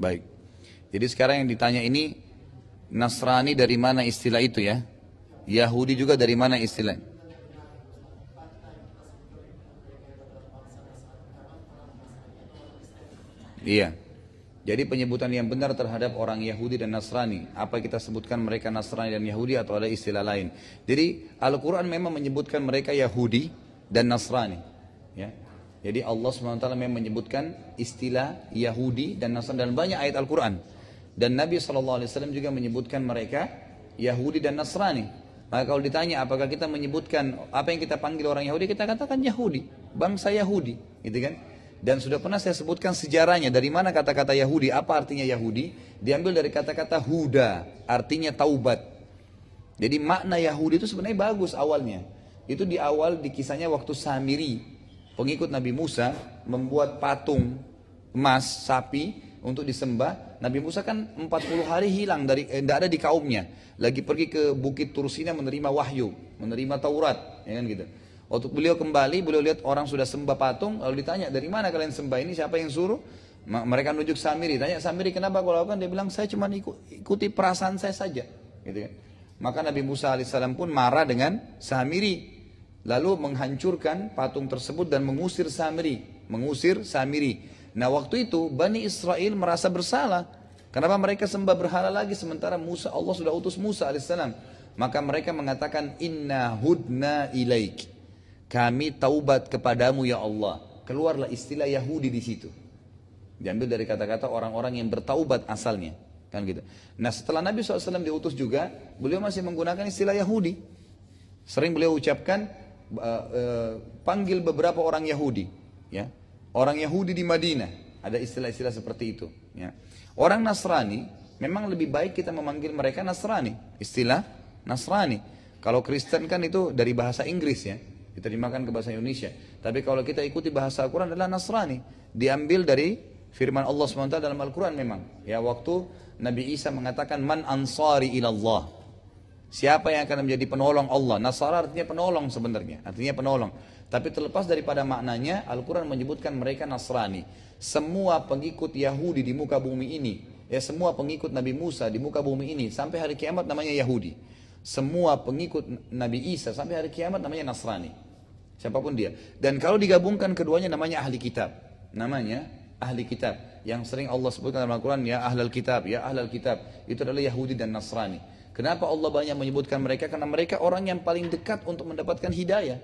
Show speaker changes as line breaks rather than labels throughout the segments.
Baik. Jadi sekarang yang ditanya ini, Nasrani dari mana istilah itu ya? Yahudi juga dari mana istilah? Iya. Jadi penyebutan yang benar terhadap orang Yahudi dan Nasrani, apa kita sebutkan mereka Nasrani dan Yahudi atau ada istilah lain? Jadi Al-Quran memang menyebutkan mereka Yahudi dan Nasrani. Ya. Jadi Allah SWT memang menyebutkan istilah Yahudi dan Nasrani dalam banyak ayat Al-Quran. Dan Nabi SAW juga menyebutkan mereka Yahudi dan Nasrani. Maka kalau ditanya apakah kita menyebutkan apa yang kita panggil orang Yahudi, kita katakan Yahudi, bangsa Yahudi, gitu kan? Dan sudah pernah saya sebutkan sejarahnya, dari mana kata-kata Yahudi, apa artinya Yahudi? Diambil dari kata-kata Huda, artinya taubat. Jadi makna Yahudi itu sebenarnya bagus awalnya. Itu di awal di kisahnya waktu Samiri, pengikut Nabi Musa, membuat patung emas, sapi, untuk disembah. Nabi Musa kan 40 hari hilang, tidak ada di kaumnya. Lagi pergi ke Bukit Tursina menerima wahyu, menerima Taurat, ya kan gitu. Waktu beliau kembali, beliau lihat orang sudah sembah patung, lalu ditanya, dari mana kalian sembah ini, siapa yang suruh? Mereka nunjuk Samiri, tanya Samiri kenapa kau lakukan? Dia bilang, saya cuma ikuti perasaan saya saja. Gitu kan? Maka Nabi Musa alaihissalam pun marah dengan Samiri, lalu menghancurkan patung tersebut dan mengusir Samiri. Nah waktu itu Bani Israel merasa bersalah, kenapa mereka sembah berhala lagi sementara Allah sudah utus Musa alaihissalam. Maka mereka mengatakan, inna hudna ilaik, kami taubat kepadamu ya Allah. Keluarlah istilah Yahudi di situ. Diambil dari kata-kata orang-orang yang bertaubat asalnya. Kan gitu. Nah setelah Nabi SAW diutus juga, beliau masih menggunakan istilah Yahudi. Sering beliau ucapkan, panggil beberapa orang Yahudi. Ya. Orang Yahudi di Madinah. Ada istilah-istilah seperti itu. Ya. Orang Nasrani, memang lebih baik kita memanggil mereka Nasrani. Istilah Nasrani. Kalau Kristen kan itu dari bahasa Inggris ya. Diterjemahkan ke bahasa Indonesia. Tapi kalau kita ikuti bahasa Al-Quran adalah Nasrani. Diambil dari firman Allah SWT dalam Al-Quran memang. Ya waktu Nabi Isa mengatakan, man ansari ilallah. Siapa yang akan menjadi penolong Allah? Nasara artinya penolong sebenarnya. Artinya penolong. Tapi terlepas daripada maknanya, Al-Quran menyebutkan mereka Nasrani. Semua pengikut Yahudi di muka bumi ini. Ya semua pengikut Nabi Musa di muka bumi ini. Sampai hari kiamat namanya Yahudi. Semua pengikut Nabi Isa sampai hari kiamat namanya Nasrani. Siapapun dia. Dan kalau digabungkan keduanya namanya ahli kitab. Namanya ahli kitab. Yang sering Allah sebutkan dalam Al-Quran, ya ahlal kitab, ya ahlal kitab. Itu adalah Yahudi dan Nasrani. Kenapa Allah banyak menyebutkan mereka? Karena mereka orang yang paling dekat untuk mendapatkan hidayah.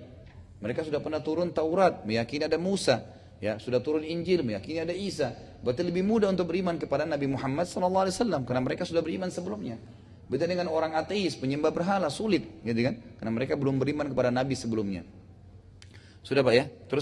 Mereka sudah pernah turun Taurat, meyakini ada Musa. Ya, sudah turun Injil, meyakini ada Isa. Berarti lebih mudah untuk beriman kepada Nabi Muhammad SAW. Karena mereka sudah beriman sebelumnya. Beda dengan orang ateis, penyembah berhala, sulit, gitu kan? Karena mereka belum beriman kepada Nabi sebelumnya. Sudah Pak ya? Terus